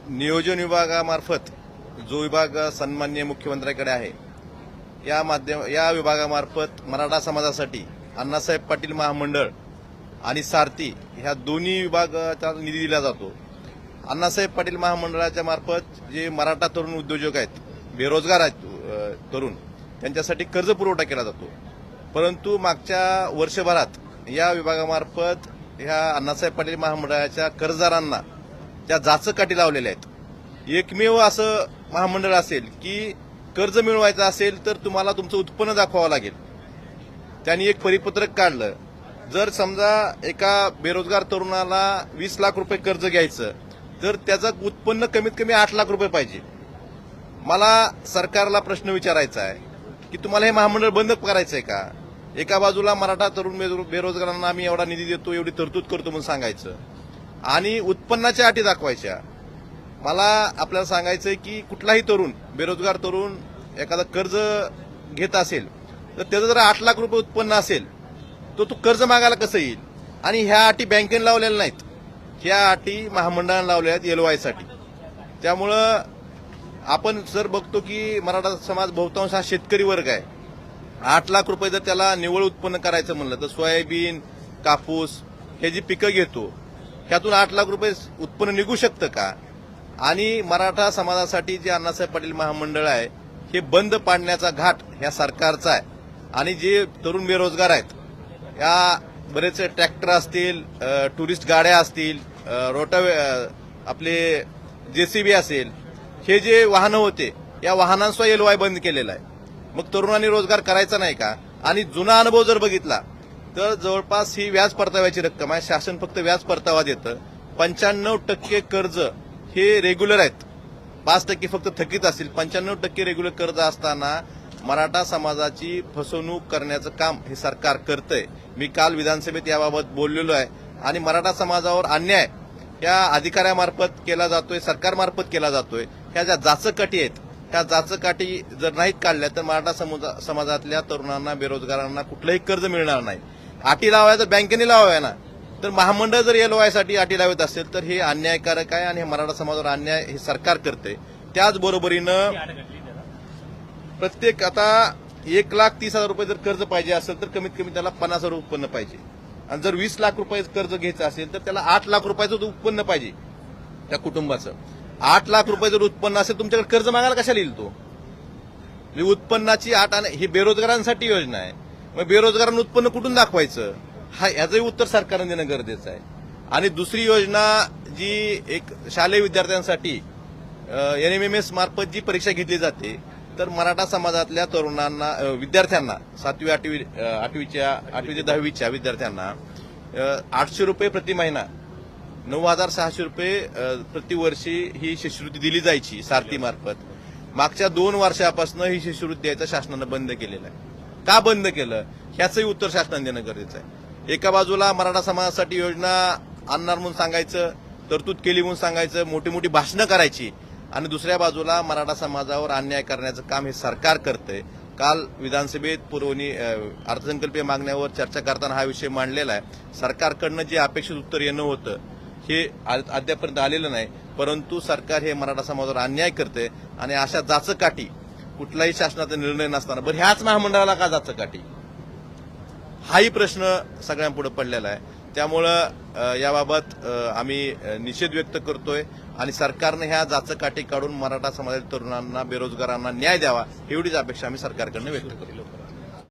नियोजन विभागामार्फत जो विभाग सन्माननीय मुख्यमंत्र्यांकडे आहे या विभागामार्फत मराठा समाजासाठी अण्णासाहेब पाटील महामंडळ आणि सारथी ह्या दोन्ही विभागाचा निधी दिला जातो। अण्णासाहेब पाटील महामंडळाच्या मार्फत जे मराठा तरुण उद्योजक आहेत, बेरोजगार आहेत तरुण, त्यांच्यासाठी कर्ज पुरवठा केला जातो। परंतु मागच्या वर्षभरात या विभागामार्फत ह्या अण्णासाहेब पाटील महामंडळाच्या कर्जदारांना त्या जाचकाठी लावलेल्या आहेत। एकमेव असं महामंडळ असेल की कर्ज मिळवायचं असेल तर तुम्हाला तुमचं उत्पन्न दाखवावं लागेल। त्यांनी एक परिपत्रक काढलं, जर समजा एका बेरोजगार तरुणाला 20 लाख रुपये कर्ज घ्यायचं तर त्याचं उत्पन्न कमीत कमी 8 लाख रुपये पाहिजे। मला सरकारला प्रश्न विचारायचा आहे की तुम्हाला हे महामंडळ बंद करायचंय का? एका बाजूला मराठा तरुण बेरोजगारांना आम्ही एवढा निधी देतो, एवढी तरतूद करतो म्हणून सांगायचं आणि उत्पन्नाच्या अटी दाखवायच्या। मला आपल्याला सांगायचंय की कुठलाही तरुण, बेरोजगार तरुण एखादा कर्ज घेत असेल तर त्याचं जर 8 लाख रुपये उत्पन्न असेल तर तो कर्ज मागायला कसं येईल? आणि ह्या अटी बँकेने लावलेल्या नाहीत, ह्या अटी महामंडळाने लावल्या आहेत एलवायसाठी। त्यामुळं आपण जर बघतो की मराठा समाज बहुतांश हा शेतकरी वर्ग आहे। 8 लाख रुपये जर त्याला निव्वळ उत्पन्न करायचं म्हणलं तर सोयाबीन, कापूस हे जी पिकं घेतो ह्यातून 8 लाख रुपये उत्पन्न निघू शकतं का? आणि मराठा समाजासाठी जे अण्णासाहेब पाटील महामंडळ आहे हे बंद पाडण्याचा घाट ह्या सरकारचा आहे। आणि जे तरुण बेरोजगार आहेत, या बरेच ट्रॅक्टर असतील, टुरिस्ट गाड्या असतील, आपले जेसीबी असेल, हे जे वाहनं होते या वाहनांचा एलवाय बंद केलेला आहे। मग तरुणांनी रोजगार करायचा नाही का? आणि जुना अनुभव जर बघितला तर जवळपास ही व्याज परताव्याची रक्कम आहे। शासन फक्त व्याज परतावा देतं। 95% कर्ज हे रेग्युलर आहेत, 5% फक्त थकीत असतील। 95% रेग्युलर कर्ज असताना मराठा समाजाची फसवणूक करण्याचं काम हे सरकार करतंय। मी काल विधानसभेत याबाबत बोललेलो आहे। आणि मराठा समाजावर अन्याय या अधिकाऱ्यामार्फत केला जातोय, सरकारमार्फत केला जातोय। ह्या ज्या जाचकाठी आहेत त्या जाचकाठी जर नाहीत काढल्या तर मराठा समाजातल्या तरुणांना, बेरोजगारांना कुठलंही कर्ज मिळणार नाही। अटी लावायचं बँकेने लावाव्या ना, तर महामंडळ जर एलवायसाठी अटी लावत असेल तर हे अन्यायकारक आहे आणि हे मराठा समाजावर अन्याय हे सरकार करते। त्याचबरोबरीनं प्रत्येक आता 1,30,000 रुपये जर कर्ज पाहिजे असेल तर कमीत कमी त्याला 50,000 उत्पन्न पाहिजे। आणि जर 20 लाख रुपये कर्ज घ्यायचं असेल तर त्याला 8 लाख रुपयाचं उत्पन्न पाहिजे त्या कुटुंबाचं। 8 लाख रुपये जर उत्पन्न असेल तुमच्याकडे कर्ज मागायला कशाला येईल तो? उत्पन्नाची अट ही बेरोजगारांसाठी योजना आहे। मग बेरोजगारांना उत्पन्न कुठून दाखवायचं याचंही उत्तर सरकारने देणं गरजेचं आहे। आणि दुसरी योजना जी एक शालेय विद्यार्थ्यांसाठी NMMS मार्फत जी परीक्षा घेतली जाते तर मराठा समाजातल्या तरुणांना, विद्यार्थ्यांना 7वी 8वी ते 10वीच्या विद्यार्थ्यांना 800 रुपये प्रति महिना, 9,600 रुपये प्रतिवर्षी ही शिष्यवृत्ती दिली जायची सारथी मार्फत। मागच्या 2 वर्षापासून ही शिष्यवृत्ती द्यायचं शासनानं बंद केलेलं आहे। का बंद केलं ह्याचंही उत्तर शासनाने देणं गरजेचं आहे। एका बाजूला मराठा समाजासाठी योजना आणणार म्हणून सांगायचं, तरतूद केली म्हणून सांगायचं, मोठी मोठी भाषणं करायची, आणि दुसऱ्या बाजूला मराठा समाजावर अन्याय करण्याचं काम हे सरकार करतंय। काल विधानसभेत पुरवणी अर्थसंकल्पीय मागण्यावर चर्चा करताना हा विषय मांडलेला आहे। सरकारकडनं जे अपेक्षित उत्तर येणं होतं हे अद्यापर्यंत आलेलं नाही, परंतु सरकार हे मराठा समाजावर अन्याय करते। आणि अशा जाचकाठी कुठलाही शासनाचा निर्णय नसताना बरं ह्याच महामंडळाला का जाचकाठी, हाही प्रश्न सगळ्यांपुढे पडलेला आहे। त्यामुळं याबाबत आम्ही निषेध व्यक्त करतोय आणि सरकारने ह्या जाचकाठी काढून मराठा समाजातील तरुणांना, बेरोजगारांना न्याय द्यावा एवढीच अपेक्षा आम्ही सरकारकडनं व्यक्त करतो।